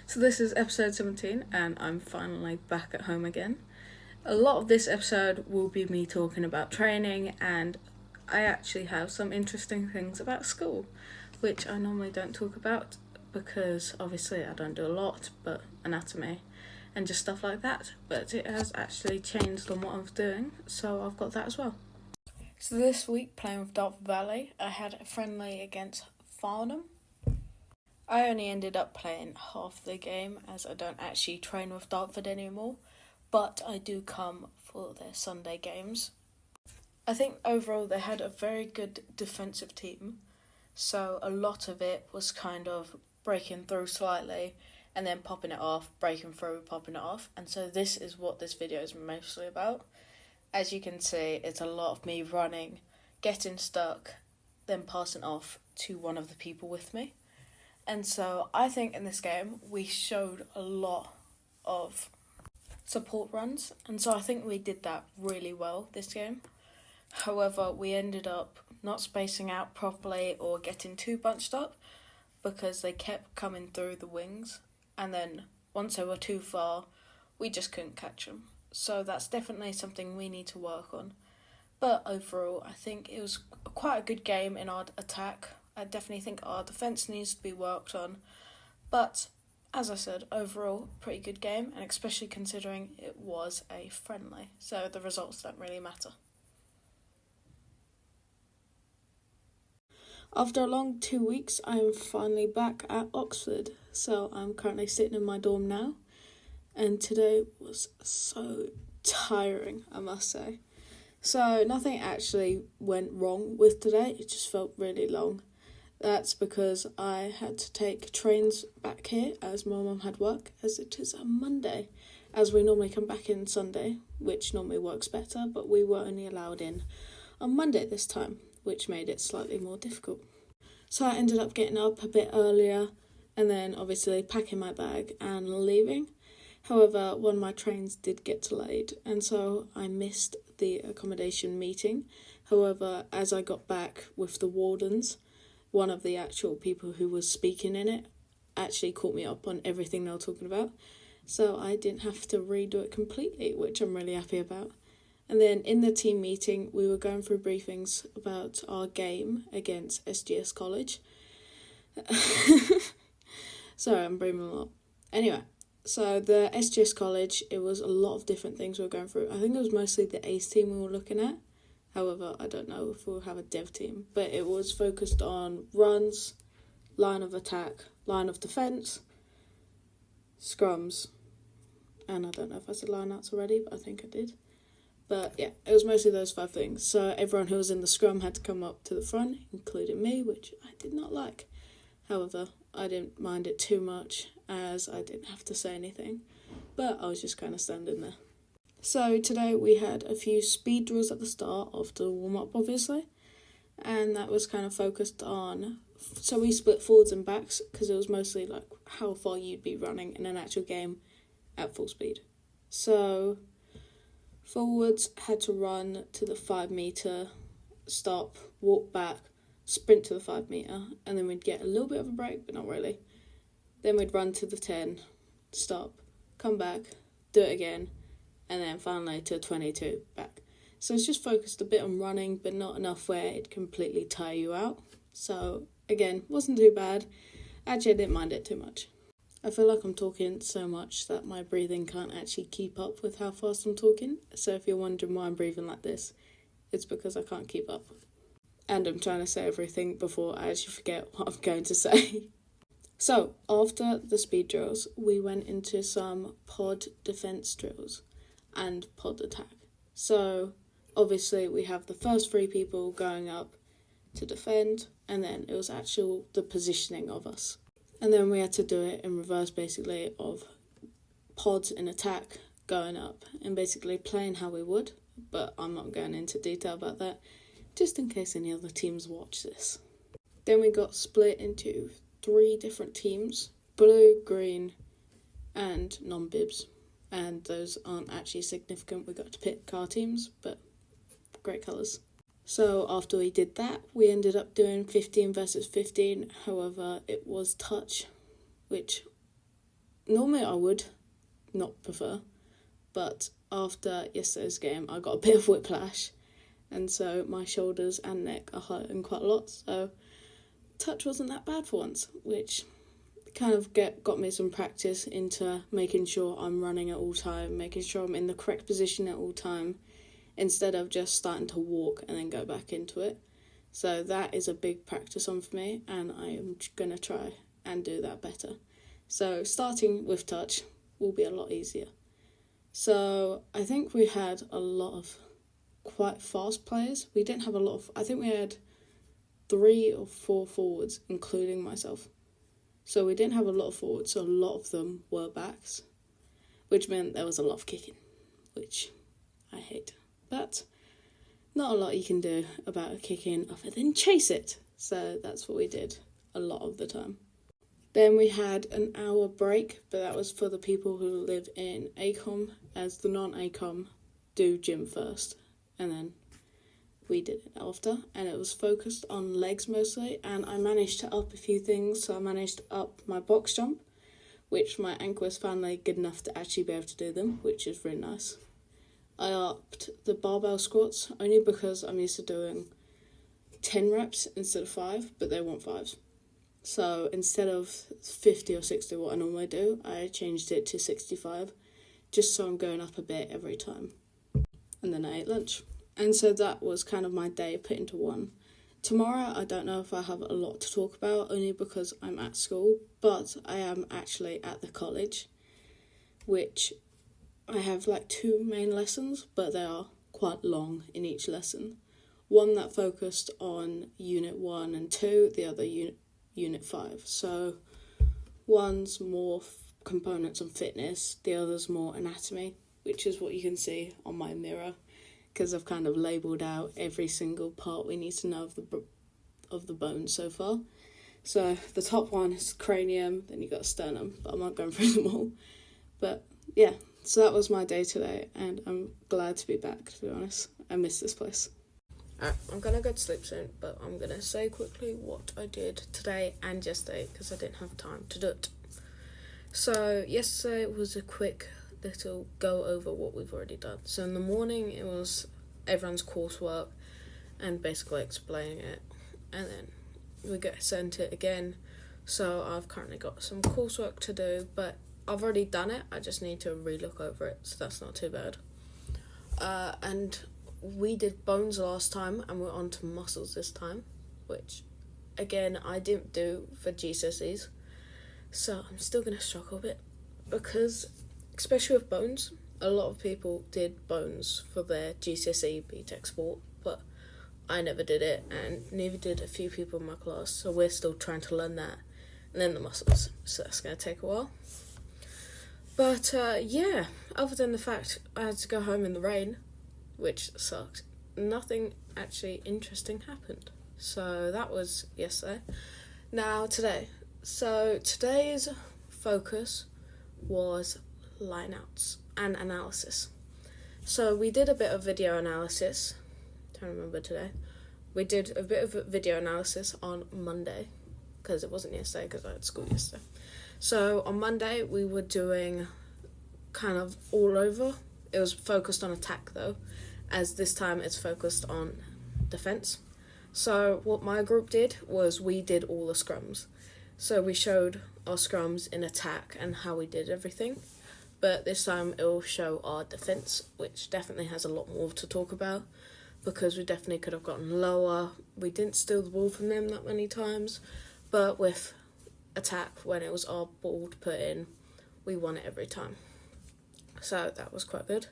So this is episode 17 and I'm finally back at home again. A lot of this episode will be me talking about training, and I actually have some interesting things about school, which I normally don't talk about because obviously I don't do a lot, but anatomy and just stuff like that. But it has actually changed on what I'm doing, so I've got that as well. So this week, playing with Dartford Valley, I had a friendly against Farnham. I only ended up playing half the game as I don't actually train with Dartford anymore, but I do come for their Sunday games. I think overall they had a very good defensive team, so a lot of it was kind of breaking through slightly and then popping it off, breaking through, popping it off, and so this is what this video is mostly about. As you can see, it's a lot of me running, getting stuck, then passing off to one of the people with me. And so I think in this game we showed a lot of support runs, and so I think we did that really well this game. However, we ended up not spacing out properly or getting too bunched up because they kept coming through the wings, and then once they were too far, we just couldn't catch them. So that's definitely something we need to work on. But overall, I think it was quite a good game in our attack. I definitely think our defence needs to be worked on. But, as I said, overall, pretty good game, and especially considering it was a friendly, so the results don't really matter. After a long 2 weeks, I am finally back at Oxford. So I'm currently sitting in my dorm now, and today was so tiring, I must say. So nothing actually went wrong with today, it just felt really long. That's because I had to take trains back here as my mum had work, as it is a Monday, as we normally come back in Sunday, which normally works better, but we were only allowed in on Monday this time, which made it slightly more difficult. So I ended up getting up a bit earlier and then obviously packing my bag and leaving. However, one of my trains did get delayed, and so I missed the accommodation meeting. However, as I got back with the wardens, one of the actual people who was speaking in it actually caught me up on everything they were talking about, so I didn't have to redo it completely, which I'm really happy about. And then in the team meeting, we were going through briefings about our game against SGS College. Sorry, I'm breathing a lot. Anyway, so the SGS College, it was a lot of different things we were going through. I think it was mostly the ACE team we were looking at. However, I don't know if we'll have a dev team. But it was focused on runs, line of attack, line of defence, scrums, and I don't know if I said line-outs already, but I think I did. But yeah, it was mostly those 5 things. So everyone who was in the scrum had to come up to the front, including me, which I did not like. However, I didn't mind it too much as I didn't have to say anything. But I was just kind of standing there. So today we had a few speed drills at the start of the warm-up, obviously. And that was kind of focused on... So we split forwards and backs because it was mostly like how far you'd be running in an actual game at full speed. So... forwards had to run to the 5 metre, stop, walk back, sprint to the 5 metre, and then we'd get a little bit of a break, but not really. Then we'd run to the 10, stop, come back, do it again, and then finally to 22, back. So it's just focused a bit on running, but not enough where it'd completely tire you out. So again, wasn't too bad. Actually, I didn't mind it too much. I feel like I'm talking so much that my breathing can't actually keep up with how fast I'm talking. So if you're wondering why I'm breathing like this, it's because I can't keep up. And I'm trying to say everything before I actually forget what I'm going to say. So after the speed drills, we went into some pod defence drills and pod attack. So obviously we have the first 3 people going up to defend, and then it was actually the positioning of us. And then we had to do it in reverse, basically, of pods in attack going up and basically playing how we would, but I'm not going into detail about that, just in case any other teams watch this. Then we got split into 3 different teams, blue, green, and non-bibs, and those aren't actually significant. We got to pick our teams, but great colours. So after we did that, we ended up doing 15 versus 15. However, it was touch, which normally I would not prefer, but after yesterday's game I got a bit of whiplash, and so my shoulders and neck are hurting quite a lot, so touch wasn't that bad for once, which kind of got me some practice into making sure I'm running at all time, making sure I'm in the correct position at all time, instead of just starting to walk and then go back into it. So that is a big practice on for me, and I am going to try and do that better. So starting with touch will be a lot easier. So I think we had a lot of quite fast players. We didn't have a lot of, I think we had 3 or 4 forwards, including myself. So we didn't have a lot of forwards, so a lot of them were backs, which meant there was a lot of kicking, which I hate. But not a lot you can do about a kicking other than chase it. So that's what we did a lot of the time. Then we had an hour break, but that was for the people who live in ACOM, as the non-ACOM do gym first, and then we did it after, and it was focused on legs mostly, and I managed to up a few things. So I managed to up my box jump, which my ankle was finally good enough to actually be able to do them, which is really nice. I upped the barbell squats only because I'm used to doing 10 reps instead of 5, but they want 5s. So instead of 50 or 60 what I normally do, I changed it to 65, just so I'm going up a bit every time. And then I ate lunch. And so that was kind of my day put into one. Tomorrow, I don't know if I have a lot to talk about, only because I'm at school, but I am actually at the college, which I have 2 main lessons, but they are quite long in each lesson. One that focused on Unit 1 and 2, the other Unit 5. So one's more components on fitness, the other's more anatomy, which is what you can see on my mirror, because I've kind of labelled out every single part we need to know of the bone so far. So the top one is cranium, then you got sternum, but I'm not going through them all. But yeah, so that was my day today, and I'm glad to be back, to be honest. I miss this place. I'm going to go to sleep soon, but I'm going to say quickly what I did today and yesterday, because I didn't have time to do it. So yesterday was a quick little go over what we've already done. So in the morning it was everyone's coursework and basically explaining it, and then we get sent it again. So I've currently got some coursework to do, but I've already done it. I just need to re-look over it, so that's not too bad. And we did bones last time, and we're on to muscles this time, which again I didn't do for GCSEs, so I'm still going to struggle a bit, because especially with bones, a lot of people did bones for their GCSE BTEC sport, but I never did it, and neither did a few people in my class, so we're still trying to learn that. And then the muscles, so that's going to take a while. But yeah, other than the fact I had to go home in the rain, which sucked, nothing actually interesting happened. So that was yesterday. Now today. So today's focus was lineouts and analysis. So we did a bit of video analysis. Don't remember today. We did a bit of video analysis on Monday, because it wasn't yesterday, because I had school yesterday. So on Monday we were doing kind of all over. It was focused on attack though, as this time it's focused on defence. So what my group did was we did all the scrums. So we showed our scrums in attack and how we did everything. But this time it will show our defence, which definitely has a lot more to talk about, because we definitely could have gotten lower. We didn't steal the ball from them that many times, but with attack, when it was our ball to put in, we won it every time. So that was quite good.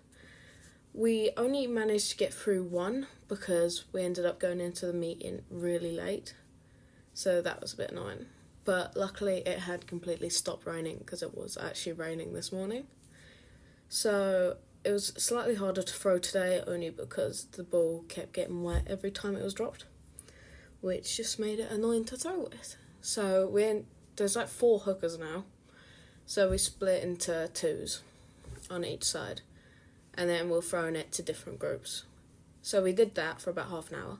We only managed to get through one because we ended up going into the meeting really late, so that was a bit annoying. But luckily it had completely stopped raining, because it was actually raining this morning. So it was slightly harder to throw today, only because the ball kept getting wet every time it was dropped, which just made it annoying to throw with. So there's 4 hookers now, so we split into 2s on each side, and then we're throwing it to different groups. So we did that for about half an hour,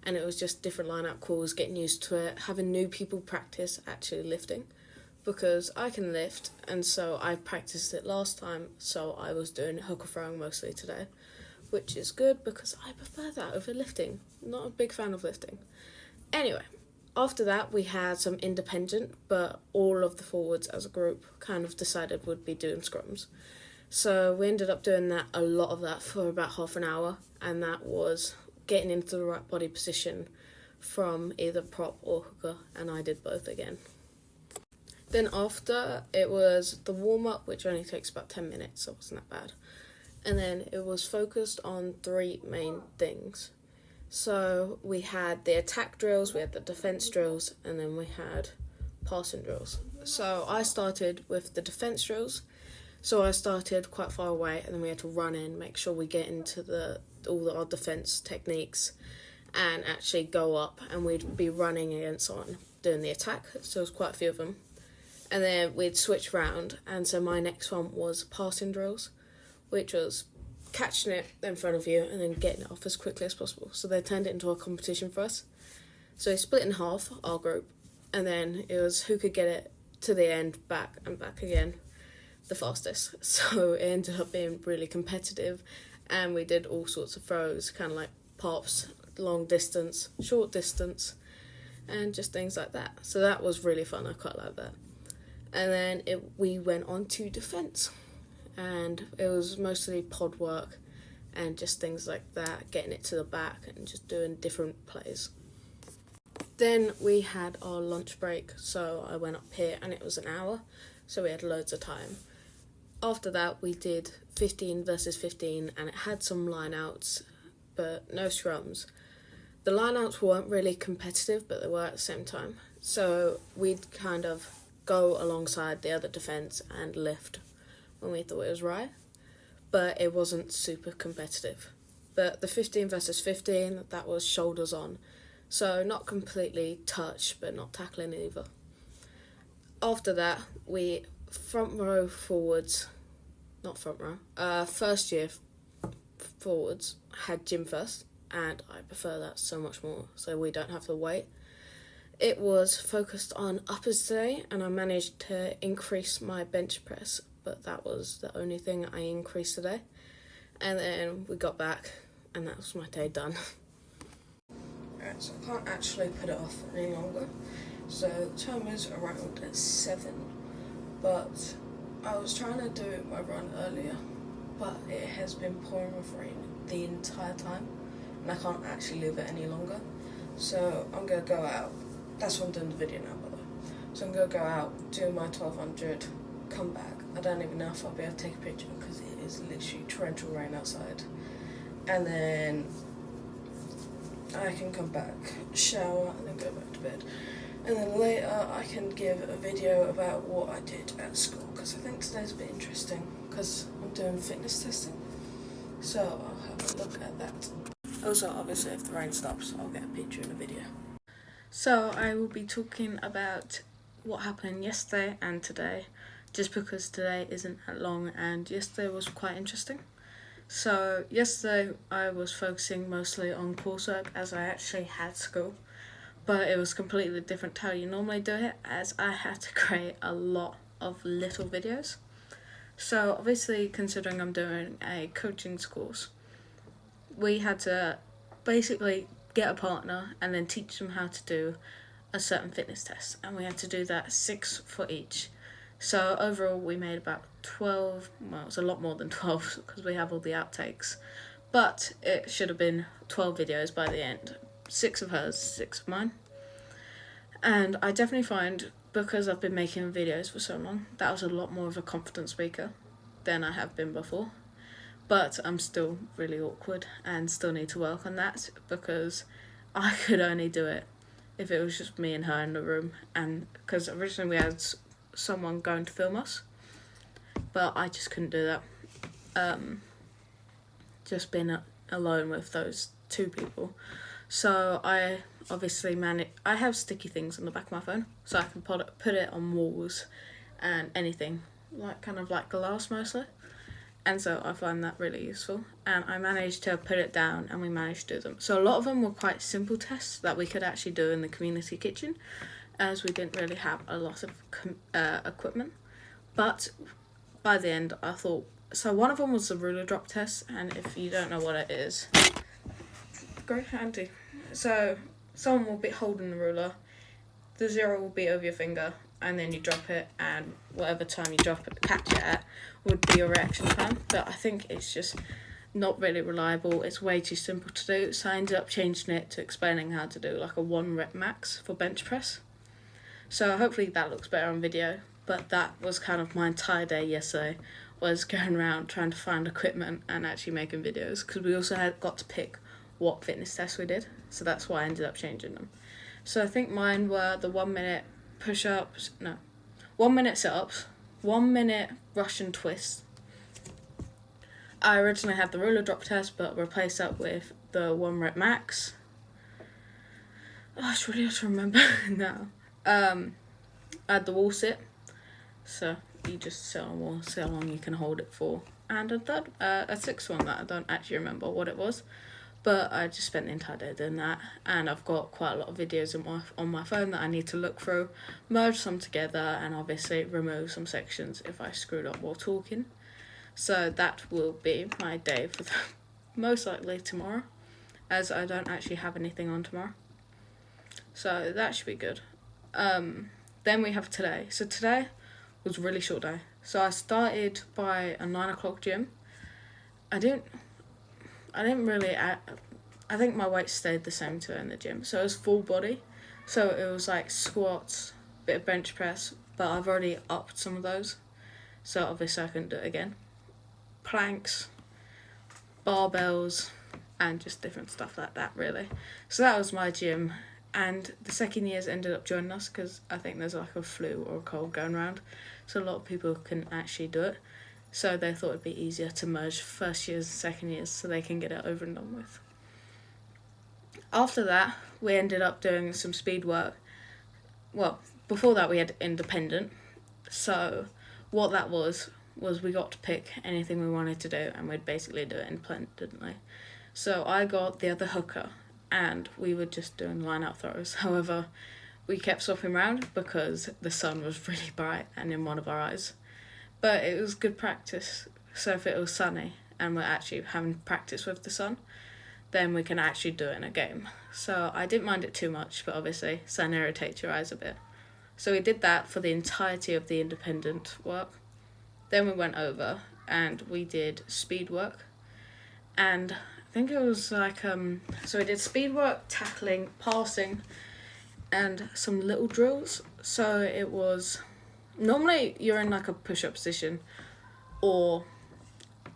and it was just different line-out calls, getting used to it, having new people practice actually lifting, because I can lift, and so I practiced it last time, so I was doing hooker throwing mostly today, which is good because I prefer that over lifting. Not a big fan of lifting. Anyway, after that we had some independent, but all of the forwards as a group kind of decided would be doing scrums. So we ended up doing that, a lot of that, for about half an hour, and that was getting into the right body position from either prop or hooker, and I did both again. Then after, it was the warm-up, which only takes about 10 minutes, so it wasn't that bad. And then it was focused on 3 main things. So we had the attack drills, we had the defence drills, and then we had passing drills. So I started with the defence drills. So I started quite far away, and then we had to run in, make sure we get into all our defence techniques, and actually go up, and we'd be running against someone doing the attack. So there was quite a few of them. And then we'd switch round, and so my next one was passing drills, which was catching it in front of you and then getting it off as quickly as possible. So they turned it into a competition for us. So we split in half, our group, and then it was who could get it to the end, back and back again, the fastest. So it ended up being really competitive, and we did all sorts of throws, kind of like pops, long distance, short distance, and just things like that. So that was really fun, I quite like that. And then we went on to defence, and it was mostly pod work and just things like that, getting it to the back and just doing different plays. Then we had our lunch break, so I went up here and it was an hour, so we had loads of time. After that we did 15 versus 15, and it had some line-outs but no scrums. The line-outs weren't really competitive, but they were at the same time, so we'd kind of go alongside the other defence and lift when we thought it was right, but it wasn't super competitive. But the 15 versus 15, that was shoulders on, so not completely touch, but not tackling either. After that, we front row forwards, not front row, first year forwards had gym first, and I prefer that so much more, so we don't have to wait. It was focused on uppers today, and I managed to increase my bench press, but that was the only thing I increased today. And then we got back, and that was my day done. Alright, so I can't actually put it off any longer. So the time is around 7, but I was trying to do my run earlier, but it has been pouring with rain the entire time, and I can't actually leave it any longer. So I'm going to go out. That's why I'm doing the video now, by the way. So I'm going to go out, do my 1200, come back. I don't even know if I'll be able to take a picture because it is literally torrential rain outside. And then I can come back, shower, and then go back to bed. And then later I can give a video about what I did at school, because I think today's a bit interesting because I'm doing fitness testing. So I'll have a look at that. Also, obviously, if the rain stops, I'll get a picture in the video. So I will be talking about what happened yesterday and today, just because today isn't that long and yesterday was quite interesting. So yesterday I was focusing mostly on coursework, as I actually had school, but it was completely different to how you normally do it, as I had to create a lot of little videos. So obviously, considering I'm doing a coaching course, we had to basically get a partner and then teach them how to do a certain fitness test, and we had to do that 6 for each. So overall we made about 12, well, it's a lot more than 12 because we have all the outtakes, but it should have been 12 videos by the end. 6 of hers, 6 of mine. And I definitely find, because I've been making videos for so long, that I was a lot more of a confident speaker than I have been before. But I'm still really awkward and still need to work on that, because I could only do it if it was just me and her in the room, and because originally we had someone going to film us, but I just couldn't do that. Just being alone with those 2 people. So I obviously I have sticky things on the back of my phone, so I can put it on walls and anything, like kind of like glass mostly. And so I find that really useful, and I managed to put it down and we managed to do them. So a lot of them were quite simple tests that we could actually do in the community kitchen, as we didn't really have a lot of equipment. But by the end, I thought, so one of them was the ruler drop test, and if you don't know what it is, go handy. So someone will be holding the ruler, the 0 will be over your finger, and then you drop it, and whatever time you drop it, catch it at, would be your reaction time. But I think it's just not really reliable. It's way too simple to do, so I ended up changing it to explaining how to do like a 1 rep max for bench press. So hopefully that looks better on video. But that was kind of my entire day yesterday, was going around trying to find equipment and actually making videos, because we also got to pick what fitness tests we did, so that's why I ended up changing them. So I think mine were the 1 minute push-ups, 1 minute sit-ups, 1 minute Russian twist. I originally had the ruler drop test, but replaced that with the 1 rep max. Oh, it's really hard to remember now. I had the wall sit, so you just sit on a wall, see how long you can hold it for. And a sixth one that I don't actually remember what it was, but I just spent the entire day doing that. And I've got quite a lot of videos on my phone that I need to look through, merge some together, and obviously remove some sections if I screwed up while talking. So that will be my day for most likely tomorrow, as I don't actually have anything on tomorrow. So that should be good. Then we have today. So today was a really short day. So I started by a 9 o'clock gym. I didn't really, I think my weight stayed the same to in the gym. So it was full body. So it was like squats, bit of bench press, but I've already upped some of those. So obviously I couldn't do it again. Planks, barbells, and just different stuff like that, really. So that was my gym. And the second years ended up joining us because I think there's like a flu or a cold going around, so a lot of people can actually do it. So they thought it'd be easier to merge first years and second years so they can get it over and done with. After that, we ended up doing some speed work. Well, before that we had independent. So what that was we got to pick anything we wanted to do, and we'd basically do it independently. So I got the other hooker, and we were just doing line-out throws. However, we kept swapping around because the sun was really bright and in one of our eyes. But it was good practice. So if it was sunny and we're actually having practice with the sun, then we can actually do it in a game. So I didn't mind it too much, but obviously sun irritates your eyes a bit. So we did that for the entirety of the independent work. Then we went over and we did speed work. And I think it was like, so we did speed work, tackling, passing, and some little drills. So it was, normally you're in like a push-up position or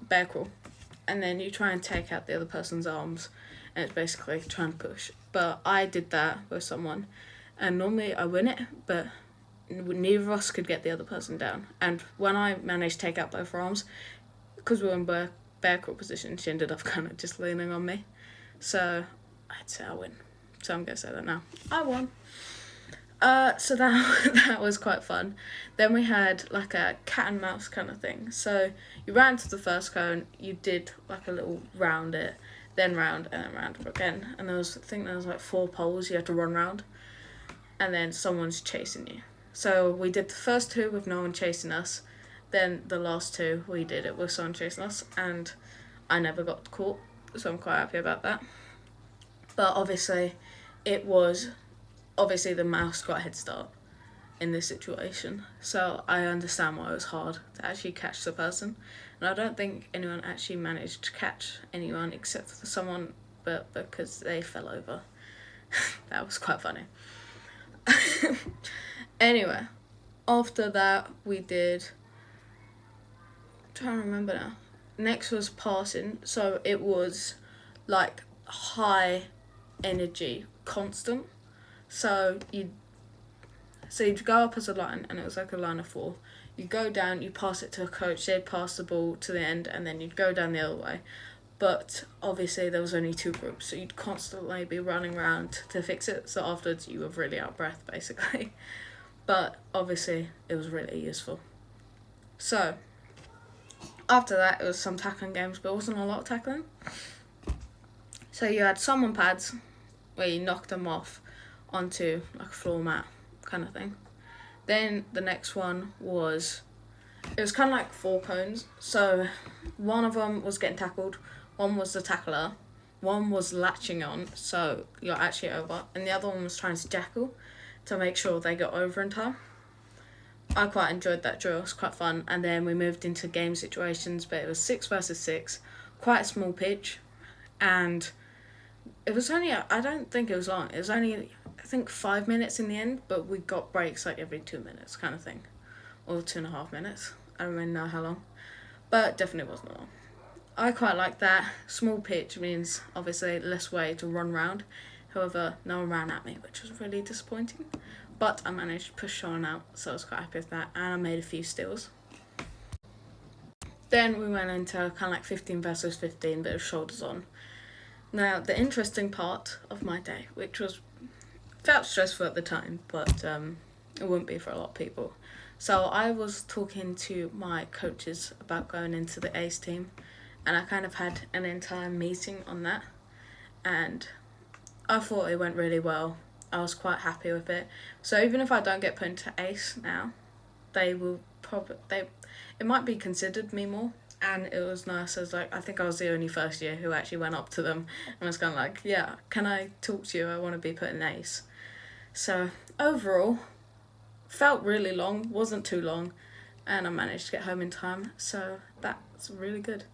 bear crawl, and then you try and take out the other person's arms, and it's basically trying to push. But I did that with someone, and normally I win it, but neither of us could get the other person down. And when I managed to take out both arms, because we were in bear crawl position, she ended up kind of just leaning on me. So I'd say I win. So I'm going to say that now. I won. So that was quite fun. Then we had like a cat and mouse kind of thing. So you ran to the first cone, you did like a little round it, then round, and then round again. And I think there was like 4 poles you had to run round. And then someone's chasing you. So we did the first 2 with no one chasing us. Then the last 2 we did it with someone chasing us, and I never got caught, so I'm quite happy about that. But obviously the mouse got a head start in this situation, so I understand why it was hard to actually catch the person. And I don't think anyone actually managed to catch anyone except for someone, but because they fell over. That was quite funny. Anyway, after that we did, I'm trying to remember now. Next was passing, so it was like high energy, constant. So you'd go up as a line, and it was like a line of 4. You go down, you pass it to a coach, they'd pass the ball to the end, and then you'd go down the other way. But obviously there was only 2 groups, so you'd constantly be running around to fix it. So afterwards you were really out of breath, basically. But obviously it was really useful. So after that, it was some tackling games, but it wasn't a lot of tackling. So you had some on pads, where you knocked them off onto like a floor mat, kind of thing. Then the next one was, it was kind of like 4 cones. So one of them was getting tackled, one was the tackler, one was latching on, so you're actually over, and the other one was trying to jackal to make sure they got over in time. I quite enjoyed that drill, it was quite fun. And then we moved into game situations, but it was 6 versus 6, quite a small pitch, and it was only, I don't think it was long, it was only, I think 5 minutes in the end, but we got breaks like every 2 minutes kind of thing, or 2.5 minutes, I don't really know how long, but definitely wasn't long. I quite like that. Small pitch means obviously less way to run round. However, no one ran at me, which was really disappointing. But I managed to push someone out, so I was quite happy with that. And I made a few steals. Then we went into kind of like 15 versus 15, bit of shoulders on. Now, the interesting part of my day, which was felt stressful at the time, but it wouldn't be for a lot of people. So I was talking to my coaches about going into the Ace team, and I kind of had an entire meeting on that, and I thought it went really well. I was quite happy with it. So even if I don't get put into Ace now, they will it might be considered me more. And it was nice. I think I was the only first year who actually went up to them and was kind of like, yeah, can I talk to you? I want to be put in Ace. So overall, felt really long, wasn't too long, and I managed to get home in time. So that's really good.